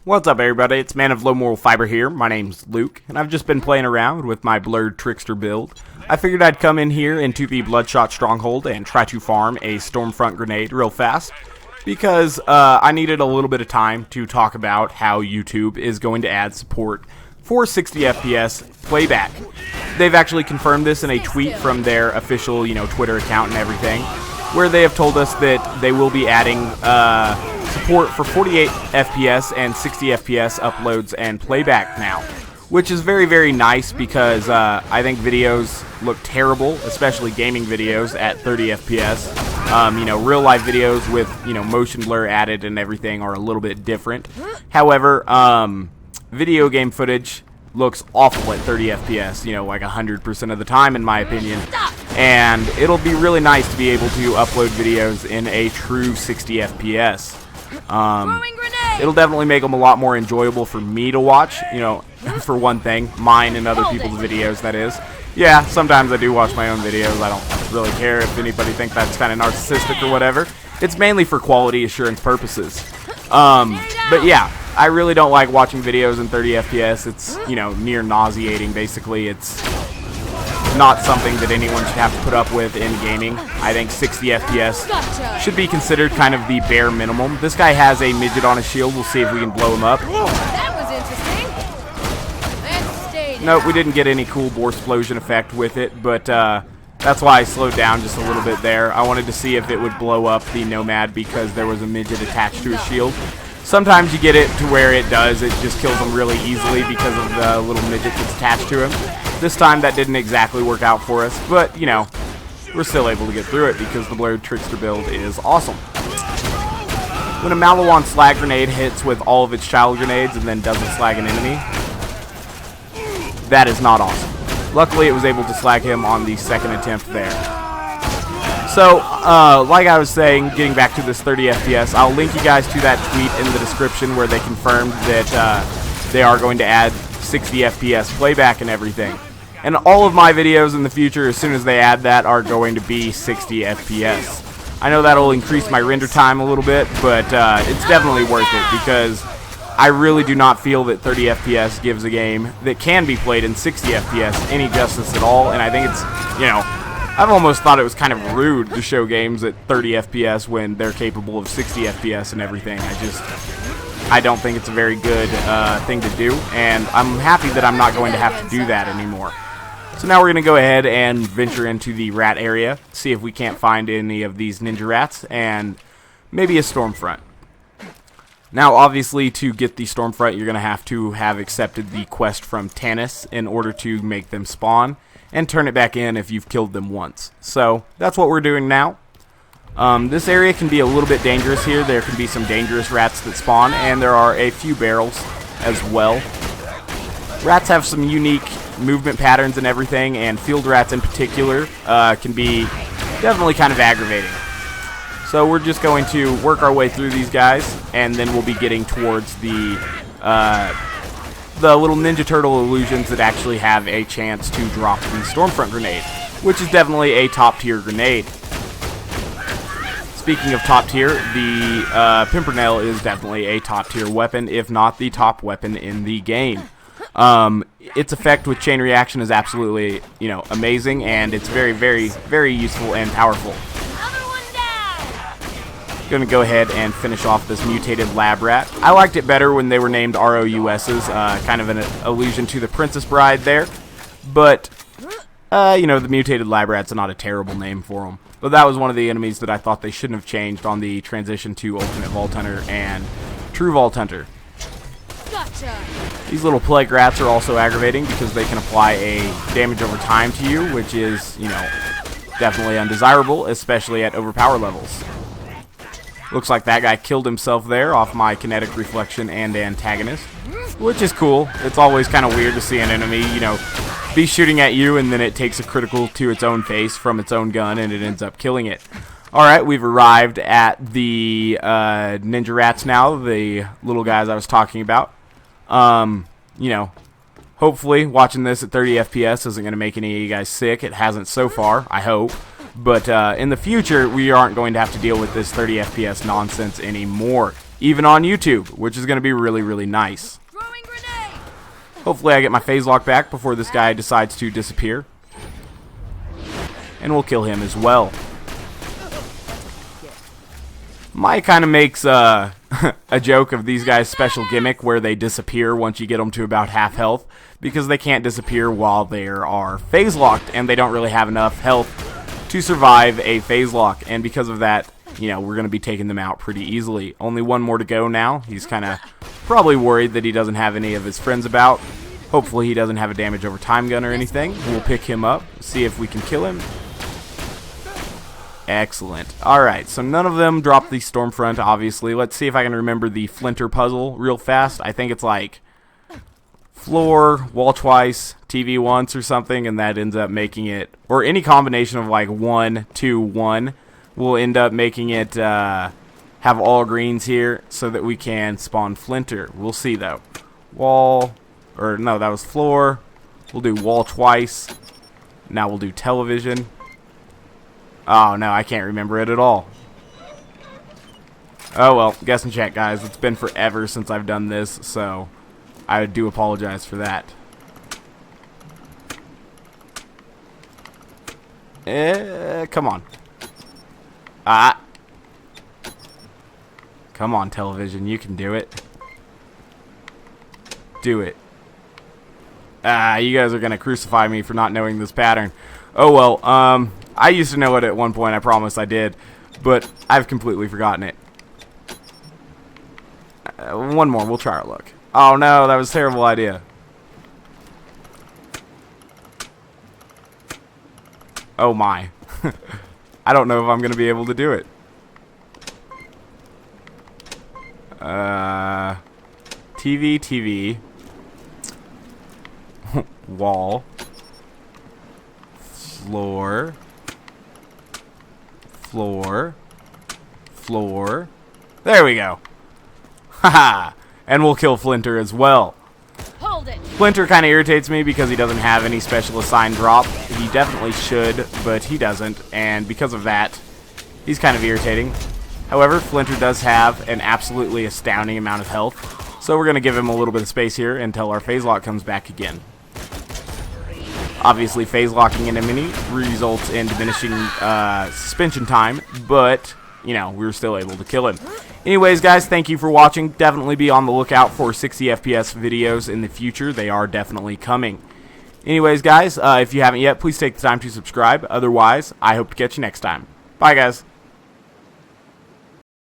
What's up, everybody? It's Man of Low Moral Fiber here. My name's Luke, and I've just been playing around with my blurred trickster build. I figured I'd come in here into the Bloodshot Stronghold and try to farm a Stormfront grenade real fast, because I needed a little bit of time to talk about how YouTube is going to add support for 60 FPS playback. They've actually confirmed this in a tweet from their official, Twitter account and everything, where they have told us that they will be adding support for 48 FPS and 60 FPS uploads and playback now, which is very, very nice because I think videos look terrible, especially gaming videos at 30 FPS. Real life videos with, motion blur added and everything are a little bit different. However, video game footage looks awful at 30 FPS, like 100% of the time in my opinion. And it'll be really nice to be able to upload videos in a true 60 FPS. It'll definitely make them a lot more enjoyable for me to watch, for one thing, mine and other people's videos, that is. Yeah, sometimes I do watch my own videos. I don't really care if anybody thinks that's kind of narcissistic or whatever. It's mainly for quality assurance purposes. But yeah, I really don't like watching videos in 30 FPS. It's, near nauseating, basically. It's not something that anyone should have to put up with in gaming. I think 60 FPS should be considered kind of the bare minimum. This guy has a midget on his shield. We'll see if we can blow him up. That was interesting. Nope, we didn't get any cool bore explosion effect with it, but that's why I slowed down just a little bit there. I wanted to see if it would blow up the Nomad because there was a midget attached to his shield. Sometimes you get it to where it does. It just kills him really easily because of the little midget that's attached to him. This time that didn't exactly work out for us, but, we're still able to get through it because the blurred trickster build is awesome. When a Malawan slag grenade hits with all of its child grenades and then doesn't slag an enemy, that is not awesome. Luckily, it was able to slag him on the second attempt there. So, like I was saying, getting back to this 30 FPS, I'll link you guys to that tweet in the description where they confirmed that they are going to add 60 FPS playback and everything. And all of my videos in the future, as soon as they add that, are going to be 60 FPS. I know that'll increase my render time a little bit, but it's definitely worth it because I really do not feel that 30 FPS gives a game that can be played in 60 FPS any justice at all, and I think it's, I've almost thought it was kind of rude to show games at 30 FPS when they're capable of 60 FPS and everything. I don't think it's a very good thing to do, and I'm happy that I'm not going to have to do that anymore. So now we're going to go ahead and venture into the rat area, see if we can't find any of these ninja rats, and maybe a Stormfront. Now, obviously, to get the Stormfront, you're going to have accepted the quest from Tanis in order to make them spawn, and turn it back in if you've killed them once. So, that's what we're doing now. This area can be a little bit dangerous here. There can be some dangerous rats that spawn, and there are a few barrels as well. Rats have some unique movement patterns and everything, and field rats in particular can be definitely kind of aggravating. So we're just going to work our way through these guys, and then we'll be getting towards the little Ninja Turtle illusions that actually have a chance to drop the Stormfront grenade, which is definitely a top tier grenade. Speaking of top tier, the Pimpernel is definitely a top tier weapon, if not the top weapon in the game. Its effect with chain reaction is absolutely, amazing, and it's very, very, very useful and powerful. Going to go ahead and finish off this mutated lab rat. I liked it better when they were named ROUSs, kind of an allusion to the Princess Bride there. But, the mutated lab rat's not a terrible name for them. But that was one of the enemies that I thought they shouldn't have changed on the transition to Ultimate Vault Hunter and True Vault Hunter. Gotcha. These little plague rats are also aggravating because they can apply a damage over time to you, which is, definitely undesirable, especially at overpower levels. Looks like that guy killed himself there off my kinetic reflection and antagonist, which is cool. It's always kind of weird to see an enemy, be shooting at you and then it takes a critical to its own face from its own gun and it ends up killing it. Alright, we've arrived at the ninja rats now, the little guys I was talking about. Hopefully watching this at 30 FPS isn't going to make any of you guys sick. It hasn't so far, I hope. But in the future, we aren't going to have to deal with this 30 FPS nonsense anymore. even on YouTube, which is going to be really, really nice. Throwing grenade. Hopefully I get my phase lock back before this guy decides to disappear. And we'll kill him as well. Mike kind of makes a joke of these guys' special gimmick where they disappear once you get them to about half health, because they can't disappear while they are phase locked, and they don't really have enough health to survive a phase lock. And because of that, you know, we're going to be taking them out pretty easily. Only one more to go now. He's kind of probably worried that he doesn't have any of his friends about. Hopefully he doesn't have a damage over time gun or anything. We'll pick him up, see if we can kill him. Excellent. Alright, so none of them dropped the Stormfront, obviously. Let's see if I can remember the Flinter puzzle real fast. I think it's like floor, wall twice, TV once or something, and that ends up making it, or any combination of like 1, 2, 1, will end up making it have all greens here so that we can spawn Flinter. We'll see though. Wall, or no, that was floor. We'll do wall twice. Now we'll do television. Oh, no, I can't remember it at all. Oh, well, guess and check, guys. It's been forever since I've done this, so I do apologize for that. Come on. Come on, television. You can do it. Do it. You guys are going to crucify me for not knowing this pattern. Oh, well, I used to know it at one point, I promise I did, but I've completely forgotten it. One more, we'll try our luck. Oh no, that was a terrible idea. Oh my. I don't know if I'm going to be able to do it. TV. Wall. Floor. There we go. Haha. And we'll kill Flinter as well. Hold it. Flinter kind of irritates me because he doesn't have any special assigned drop. He definitely should, but he doesn't. And because of that, he's kind of irritating. However, Flinter does have an absolutely astounding amount of health. So we're going to give him a little bit of space here until our phase lock comes back again. Obviously, phase locking in a mini results in diminishing suspension time, but, you know, we were still able to kill him. Anyways, guys, thank you for watching. Definitely be on the lookout for 60 FPS videos in the future. They are definitely coming. Anyways, guys, if you haven't yet, please take the time to subscribe. Otherwise, I hope to catch you next time. Bye, guys.